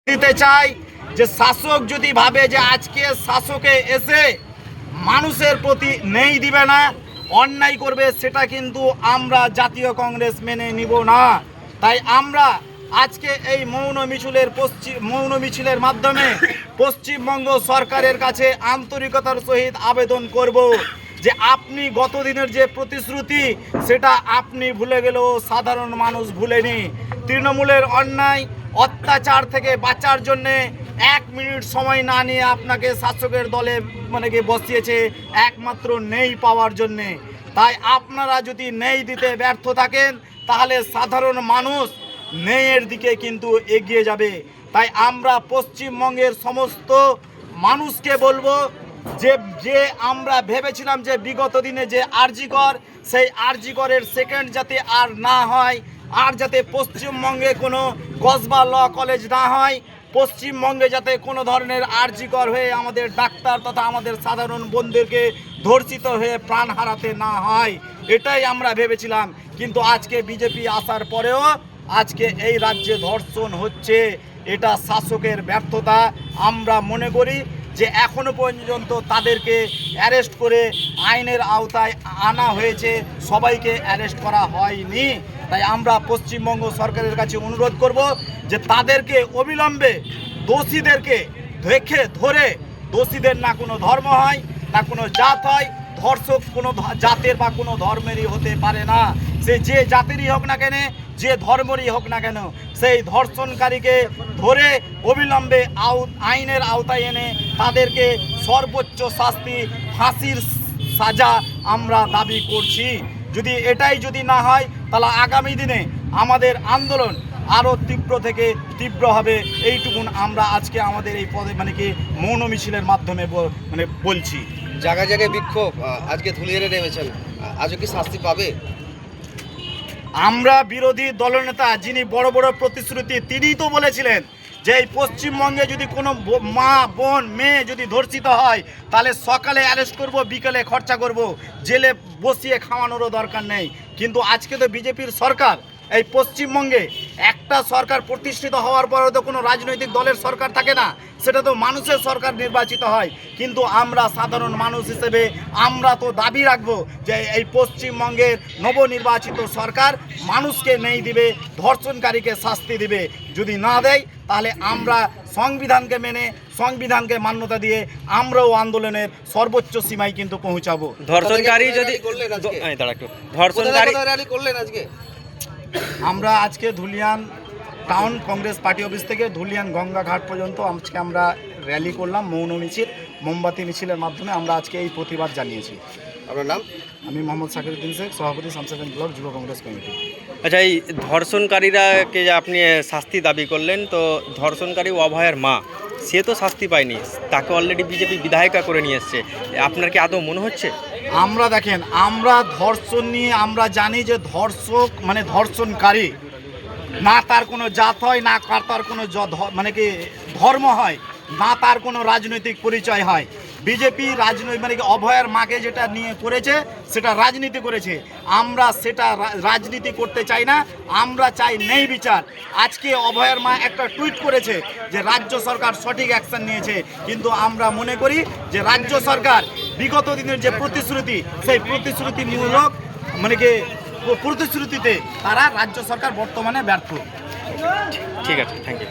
দিতে চাই যে শাসক যদি ভাবে যে আজকে শাসকে এসে মানুষের প্রতি নেই দিবে না, অন্যায় করবে, সেটা কিন্তু আমরা জাতীয় কংগ্রেস মেনে নিব না। তাই আমরা আজকে এই মৌন মিছিলের মাধ্যমে পশ্চিমবঙ্গ সরকারের কাছে আন্তরিকতার সহিত আবেদন করব যে আপনি গত দিনের যে প্রতিশ্রুতি সেটা আপনি ভুলে গেলেও সাধারণ মানুষ ভুলেনি। তৃণমূলের অন্যায় অত্যাচার থেকে বাঁচার জন্যে 1 মিনিট সময় না নিয়ে আপনাকে শাসকের দলে বসিয়েছে একমাত্র নেই পাওয়ার জন্যে। তাই আপনারা যদি নেই দিতে ব্যর্থ থাকেন তাহলে সাধারণ মানুষ নেইয়ের দিকে কিন্তু এগিয়ে যাবে। তাই আমরা পশ্চিমবঙ্গের সমস্ত মানুষকে বলবো যে আমরা ভেবেছিলাম যে বিগত দিনে যে আরজিকর, সেই আরজিকরের সেকেন্ড যাতে আর না হয়, আর যাতে পশ্চিমবঙ্গে কোনো কসবা ল কলেজ না হয়, পশ্চিমবঙ্গে যাতে কোনো ধরনের আরজিকর হয়ে আমাদের ডাক্তার তথা আমাদের সাধারণ বন্ধুদেরকে ধর্ষিত হয়ে প্রাণ হারাতে না হয়, এটাই আমরা ভেবেছিলাম। কিন্তু আজকে বিজেপি আসার পরেও আজকে এই রাজ্যে ধর্ষণ হচ্ছে, এটা শাসকের ব্যর্থতা। আমরা মনে করি যে এখনো পর্যন্ত তাদেরকে অ্যারেস্ট করে আইনের আওতায় আনা হয়েছে, সবাইকে অ্যারেস্ট করা হয়নি। তাই আমরা পশ্চিমবঙ্গ সরকারের কাছে অনুরোধ করব যে তাদেরকে অবিলম্বে দোষীদেরকে ধরে দোষীদের না কোনো ধর্ম হয় না কোনো জাত হয়, ধর্ষক কোনো জাতের বা কোনো ধর্মেরই হতে পারে না। সে যে জাতেরই হোক না কেন, যে ধর্মেরই হোক না কেন, সেই ধর্ষণকারীকে ধরে অবিলম্বে আইনের আওতায় এনে তাদেরকে সর্বোচ্চ শাস্তি, ফাঁসির সাজা আমরা দাবি করছি। এটাই যদি না হয় তাহলে আগামী দিনে আমাদের আন্দোলন আরও তীব্র থেকে তীব্র হবে, এইটুকুন আমরা আজকে আমাদের এই পদে মৌন মিছিলের মাধ্যমে বলছি। জায়গায় জায়গায় বিক্ষোভ, আজকে ধুলিয়ানে নেমেছেন, আজও কি শাস্তি পাবে? আমরা বিরোধী দলনেতা যিনি বড় বড় প্রতিশ্রুতি, তিনিই তো বলেছিলেন যে এই পশ্চিমবঙ্গে যদি কোনো মা বোন মেয়ে যদি ধর্ষিত হয় তাহলে সকালে অ্যারেস্ট করব, বিকেলে খরচা করব, জেলে বসিয়ে খাওয়ানোরও দরকার নেই। কিন্তু আজকে তো বিজেপির সরকার, এই পশ্চিমবঙ্গে একটা সরকার প্রতিষ্ঠিত হওয়ার পরেও তো কোনো রাজনৈতিক দলের সরকার থাকে না, সেটা তো মানুষের সরকার নির্বাচিত হয়। কিন্তু আমরা সাধারণ মানুষ হিসেবে আমরা তো দাবি রাখবো যে এই পশ্চিমবঙ্গের নবনির্বাচিত সরকার মানুষকে নেই দিবে, ধর্ষণকারীকে শাস্তি দিবে। যদি না দেয় তাহলে আমরা সংবিধানকে মেনে, সংবিধানকে মান্যতা দিয়ে আমরাও আন্দোলনের সর্বোচ্চ সীমায় কিন্তু পৌঁছাবো। ধর্ষণকারী যদি র্যালি করলেন আজকে, আমরা আজকে Dhulian town Congress party office থেকে ধুলিয়ান গঙ্গা ঘাট পর্যন্ত আজকে আমরা র্যালি করলাম, মৌন মিছিল, মোমবাতি মিছিলের মাধ্যমে আমরা আজকে এই প্রতিবাদ জানিয়েছি। আপনার নাম? আমি মোহাম্মদ সাকিরউদ্দিন শেখ, সভাপতি শামসাগঞ্জ ব্লক যুব কংগ্রেস কমিটি। আচ্ছা, এই ধর্ষণকারীরাকে যে আপনি শাস্তি দাবি করলেন, তো ধর্ষণকারী অভয়ের মা, সে তো শাস্তি পায়নি, তাকে অলরেডি বিজেপি বিধায়িকা করে নিয়ে এসছে, আপনার কি আদৌ মনে হচ্ছে? আমরা দেখেন, আমরা ধর্ষণ নিয়ে আমরা জানি যে ধর্ষক ধর্ষণকারী না তার কোনো জাত হয়, না তার কোনো ধর্ম হয়, না তার কোনো রাজনৈতিক পরিচয় হয়। বিজেপি রাজনৈতিক অভয়ের মাকে যেটা নিয়ে করেছে সেটা রাজনীতি করেছে, আমরা সেটা রাজনীতি করতে চাই না, আমরা চাই নেই বিচার। আজকে অভয়ের মা একটা টুইট করেছে যে রাজ্য সরকার সঠিক অ্যাকশন নিয়েছে, কিন্তু আমরা মনে করি যে রাজ্য সরকার বিগত দিনের যে প্রতিশ্রুতি, সেই প্রতিশ্রুতিমূলক প্রতিশ্রুতিতে তারা রাজ্য সরকার বর্তমানে ব্যর্থ। ঠিক আছে, থ্যাংক ইউ।